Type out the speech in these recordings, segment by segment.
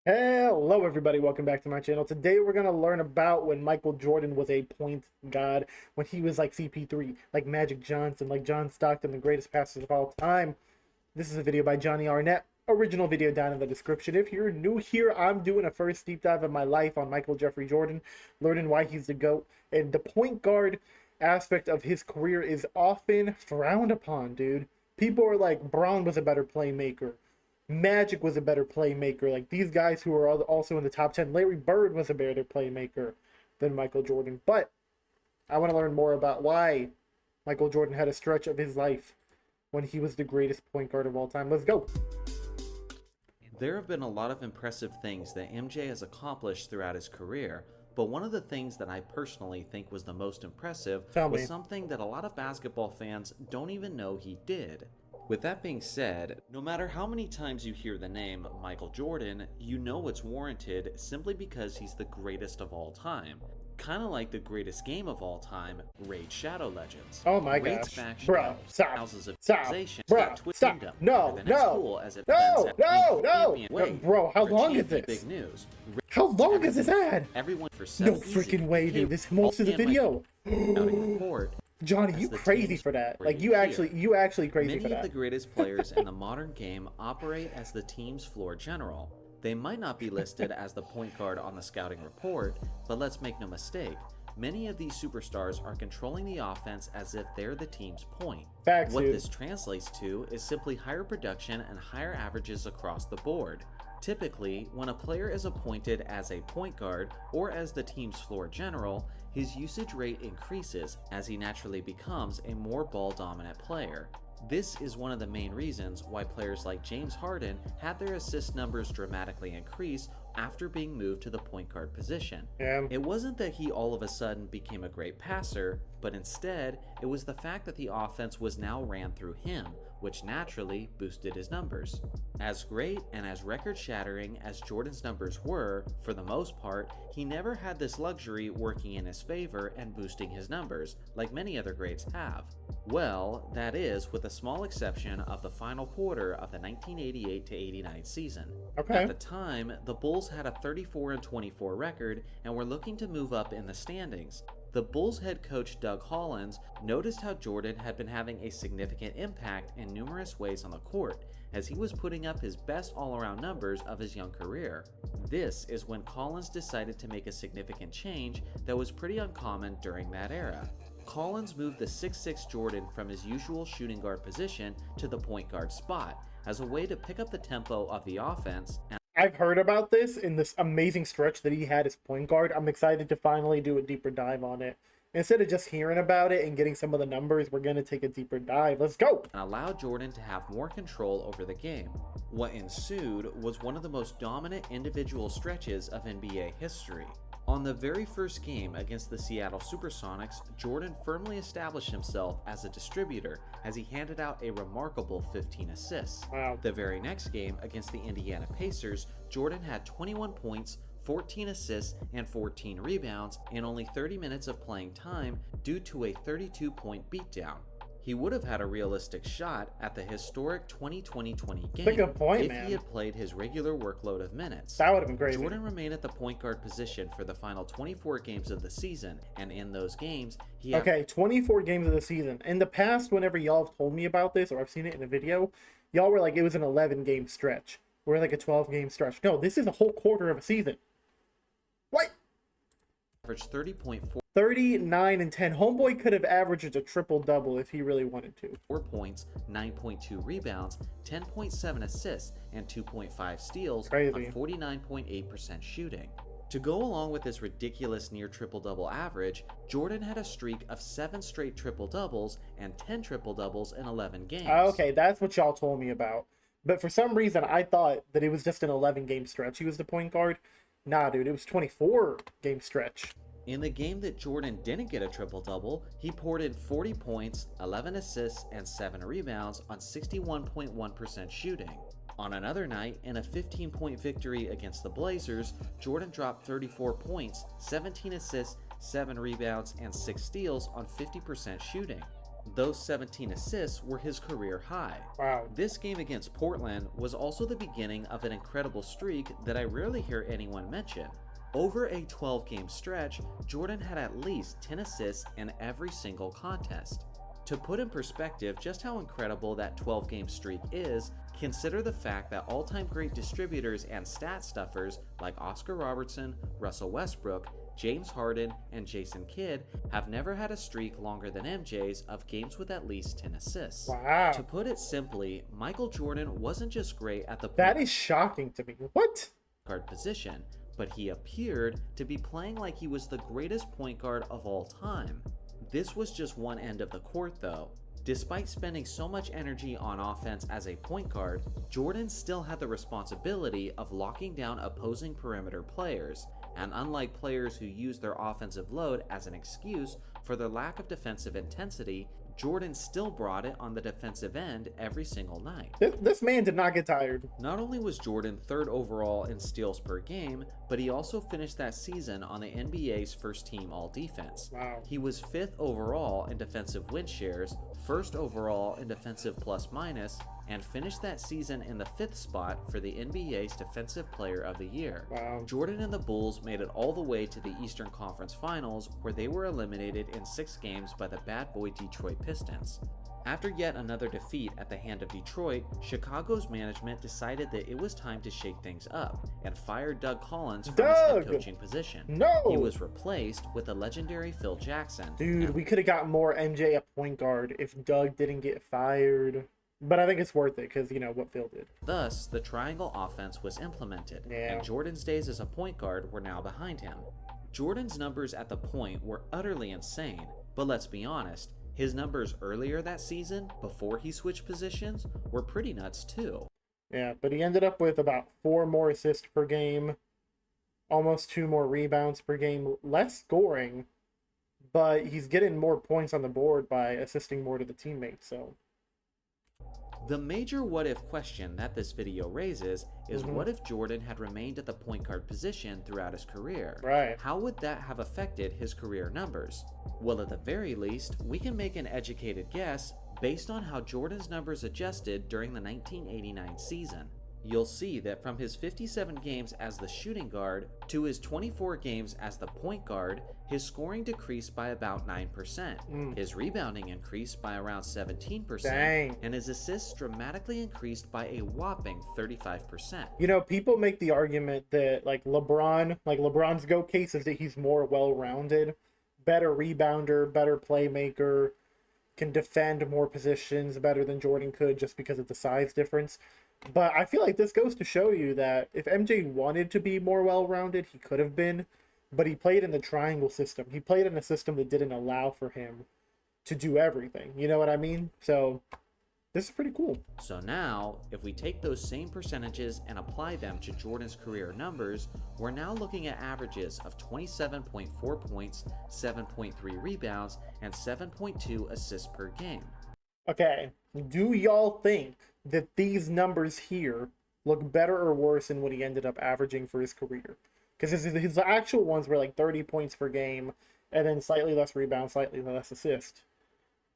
Hello, everybody. Welcome back to my channel. Today, we're going to learn about when Michael Jordan was a point god, when he was like CP3, like Magic Johnson, like John Stockton, the greatest passers of all time. This is a video by Johnny Arnett. Original video down in the description. If you're new here, I'm doing a first deep dive of my life on Michael Jeffrey Jordan, learning why he's the GOAT. And the point guard aspect of his career is often frowned upon, dude. People are like, Braun was a better playmaker. Magic was a better playmaker. Like these guys who are also in the top 10. Larry Bird was a better playmaker than Michael Jordan. But I want to learn more about why Michael Jordan had a stretch of his life when he was the greatest point guard of all time. Let's go. There have been a lot of impressive things that MJ has accomplished throughout his career, but one of the things that I personally think was the most impressive was something that a lot of basketball fans don't even know he did. With that being said, no matter how many times you hear the name Michael Jordan, you know it's warranted simply because he's the greatest of all time. Kind of like the greatest game of all time, Raid Shadow Legends. Oh my Raid's gosh. faction Bro, stop. houses of Stop. civilizations Bro, that twist stop. kingdom No, into the next no. pool as it No, presents no, no. champion. Wait, Bro, how long is Richie, this? big news. How long is this ad? Everyone for No 7 freaking way, dude. This most of the video. report Johnny, you the crazy team's for that. Like great you actually crazy Many for of that. the greatest players in the modern game operate as the team's floor general. They might not be listed as the point guard on the scouting report, but let's make no mistake, many of these superstars are controlling the offense as if they're the team's point. Facts, What dude. this translates to is simply higher production and higher averages across the board. Typically, when a player is appointed as a point guard or as the team's floor general, his usage rate increases as he naturally becomes a more ball-dominant player. This is one of the main reasons why players like James Harden had their assist numbers dramatically increase after being moved to the point guard position. Yeah. It wasn't that he all of a sudden became a great passer, but instead, it was the fact that the offense was now ran through him, which naturally boosted his numbers. As great and as record-shattering as Jordan's numbers were, for the most part, he never had this luxury working in his favor and boosting his numbers, like many other greats have. Well, that is, with a small exception of the final quarter of the 1988-89 season. Okay. At the time, the Bulls had a 34-24 record and were looking to move up in the standings. The Bulls head coach Doug Hollins noticed how Jordan had been having a significant impact in numerous ways on the court, as he was putting up his best all-around numbers of his young career. This is when Collins decided to make a significant change that was pretty uncommon during that era. Collins moved the 6'6 Jordan from his usual shooting guard position to the point guard spot, as a way to pick up the tempo of the offense. I've heard about this in this amazing stretch that he had as point guard. I'm excited to finally do a deeper dive on it. Instead of just hearing about it and getting some of the numbers, we're going to take a deeper dive. Let's go! And allow Jordan to have more control over the game. What ensued was one of the most dominant individual stretches of NBA history. On the very first game against the Seattle Supersonics, Jordan firmly established himself as a distributor as he handed out a remarkable 15 assists. Wow. The very next game against the Indiana Pacers, Jordan had 21 points, 14 assists, and 14 rebounds in only 30 minutes of playing time due to a 32-point beatdown. He would have had a realistic shot at the historic 2020-20 game That's a good point, if man. he had played his regular workload of minutes. That would have been crazy. Jordan remained at the point guard position for the final 24 games of the season, and in those games, he had... Okay, 24 games of the season. In the past, whenever y'all have told me about this, or I've seen it in a video, y'all were like, it was an 11-game stretch. Or like a 12-game stretch. No, this is a whole quarter of a season. What? averaged 30.4 39 and 10. Homeboy could have averaged a triple-double if he really wanted to. points, 9.2 rebounds, 10.7 assists, and 2.5 steals Crazy. on 49.8% shooting. To go along with this ridiculous near triple-double average, Jordan had a streak of 7 straight triple-doubles and 10 triple-doubles in 11 games. Okay, that's what y'all told me about. But for some reason, I thought that it was just an 11-game stretch. He was the point guard. Nah, dude, it was 24-game stretch. In the game that Jordan didn't get a triple-double, he poured in 40 points, 11 assists, and 7 rebounds on 61.1% shooting. On another night, in a 15-point victory against the Blazers, Jordan dropped 34 points, 17 assists, 7 rebounds, and 6 steals on 50% shooting. Those 17 assists were his career high. Wow. This game against Portland was also the beginning of an incredible streak that I rarely hear anyone mention. Over a 12-game stretch, Jordan had at least 10 assists in every single contest. To put in perspective just how incredible that 12-game streak is, consider the fact that all-time great distributors and stat stuffers like Oscar Robertson, Russell Westbrook, James Harden, and Jason Kidd have never had a streak longer than MJ's of games with at least 10 assists. Wow. To put it simply, Michael Jordan wasn't just great at the That is shocking to me. What? guard position, but he appeared to be playing like he was the greatest point guard of all time. This was just one end of the court though. Despite spending so much energy on offense as a point guard, Jordan still had the responsibility of locking down opposing perimeter players, and unlike players who use their offensive load as an excuse for their lack of defensive intensity, Jordan still brought it on the defensive end every single night. This man did not get tired. Not only was Jordan third overall in steals per game, but he also finished that season on the NBA's first team all-defense. Wow. He was fifth overall in defensive win shares, first overall in defensive plus-minus, and finished that season in the fifth spot for the NBA's Defensive Player of the Year. Wow. Jordan and the Bulls made it all the way to the Eastern Conference Finals, where they were eliminated in 6 games by the bad boy Detroit Pistons. After yet another defeat at the hand of Detroit, Chicago's management decided that it was time to shake things up and fired Doug Collins from his head coaching position. No! He was replaced with the legendary Phil Jackson. Dude, we could have got more MJ at point guard if Doug didn't get fired. But I think it's worth it because, you know, what Phil did. Thus, the triangle offense was implemented, Yeah. and Jordan's days as a point guard were now behind him. Jordan's numbers at the point were utterly insane, but let's be honest, his numbers earlier that season, before he switched positions, were pretty nuts too. Yeah, but he ended up with about 4 more assists per game, almost 2 more rebounds per game, less scoring, but he's getting more points on the board by assisting more to the teammates, so... The major what-if question that this video raises is what if Jordan had remained at the point guard position throughout his career? Right. How would that have affected his career numbers? Well, at the very least, we can make an educated guess based on how Jordan's numbers adjusted during the 1989 season. You'll see that from his 57 games as the shooting guard to his 24 games as the point guard, his scoring decreased by about 9%. His rebounding increased by around 17%. Dang. And his assists dramatically increased by a whopping 35%. You know, people make the argument that, LeBron's go case is that he's more well-rounded, better rebounder, better playmaker, can defend more positions better than Jordan could just because of the size difference. But I feel like this goes to show you that if MJ wanted to be more well-rounded, he could have been. But he played in the triangle system. He played in a system that didn't allow for him to do everything. You know what I mean? So this is pretty cool. So now, if we take those same percentages and apply them to Jordan's career numbers, we're now looking at averages of 27.4 points, 7.3 rebounds, and 7.2 assists per game. Okay, do y'all think that these numbers here look better or worse than what he ended up averaging for his career? Because his actual ones were like 30 points per game, and then slightly less rebound, slightly less assist.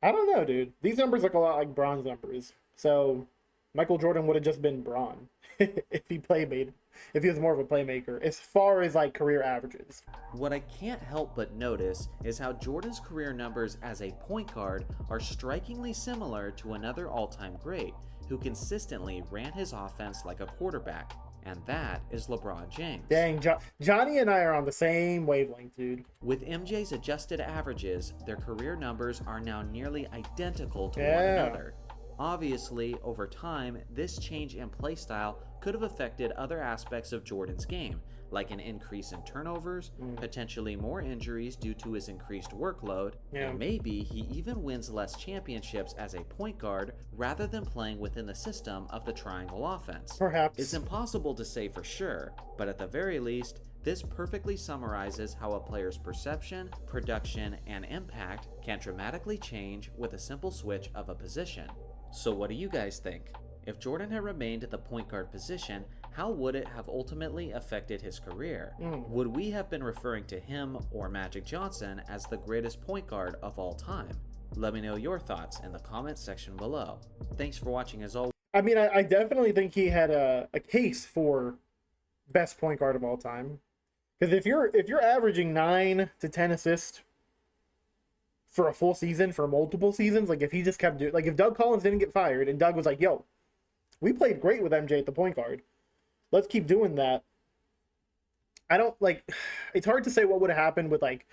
I don't know, dude. These numbers look a lot like Bron's numbers. So Michael Jordan would have just been Bron if he was more of a playmaker, as far as like career averages. What I can't help but notice is how Jordan's career numbers as a point guard are strikingly similar to another all-time great who consistently ran his offense like a quarterback, and that is LeBron James. Dang, Johnny and I are on the same wavelength, dude. With MJ's adjusted averages, their career numbers are now nearly identical to one Yeah. another. Obviously, over time, this change in play style could have affected other aspects of Jordan's game, like an increase in turnovers, potentially more injuries due to his increased workload, Yeah. and maybe he even wins less championships as a point guard rather than playing within the system of the triangle offense. Perhaps. It's impossible to say for sure, but at the very least, this perfectly summarizes how a player's perception, production, and impact can dramatically change with a simple switch of a position. So what do you guys think? If Jordan had remained at the point guard position, how would it have ultimately affected his career? Would we have been referring to him or Magic Johnson as the greatest point guard of all time? Let me know your thoughts in the comments section below. Thanks for watching as always. I mean, I definitely think he had a case for best point guard of all time. Because if you're averaging 9 to 10 assists for a full season, for multiple seasons, like if he just kept doing, like if Doug Collins didn't get fired and Doug was like, "Yo, we played great with MJ at the point guard. Let's keep doing that." I don't like. It's hard to say what would have happened with like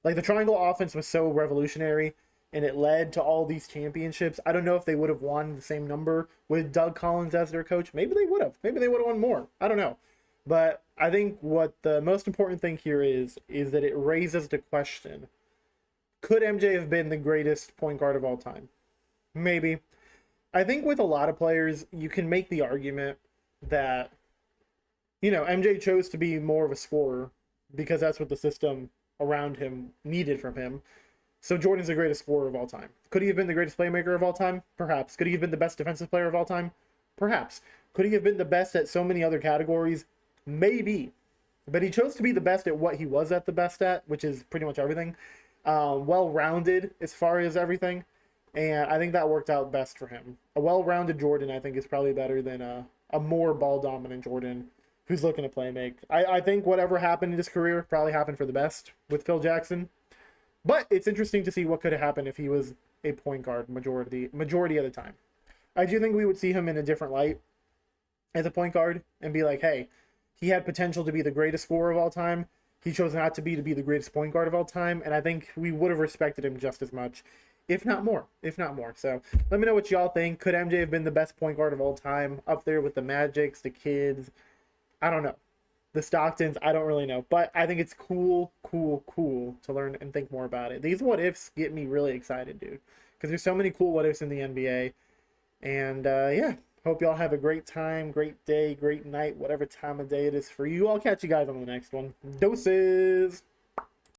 the triangle offense was so revolutionary and it led to all these championships. I don't know if they would have won the same number with Doug Collins as their coach. Maybe they would have. Maybe they would have won more. I don't know. But I think what the most important thing here is that it raises the question: could MJ have been the greatest point guard of all time? Maybe. I think with a lot of players, you can make the argument that MJ chose to be more of a scorer because that's what the system around him needed from him. So Jordan's the greatest scorer of all time. Could he have been the greatest playmaker of all time? Perhaps. Could he have been the best defensive player of all time? Perhaps. Could he have been the best at so many other categories? Maybe. But he chose to be the best at what he was at the best at, which is pretty much everything. Well-rounded as far as everything. And I think that worked out best for him. A well-rounded Jordan, I think, is probably better than a more ball-dominant Jordan who's looking to play make. I think whatever happened in his career probably happened for the best with Phil Jackson. But it's interesting to see what could have happened if he was a point guard majority of the time. I do think we would see him in a different light as a point guard and be like, hey, he had potential to be the greatest scorer of all time. He chose not to be the greatest point guard of all time. And I think we would have respected him just as much, if not more. So let me know what y'all think. Could MJ have been the best point guard of all time, up there with the Magics, the Kids? I don't know. The Stocktons, I don't really know. But I think it's cool to learn and think more about it. These what ifs get me really excited, dude. Because there's so many cool what ifs in the NBA. And yeah, hope y'all have a great time, great day, great night, whatever time of day it is for you. I'll catch you guys on the next one. Doses!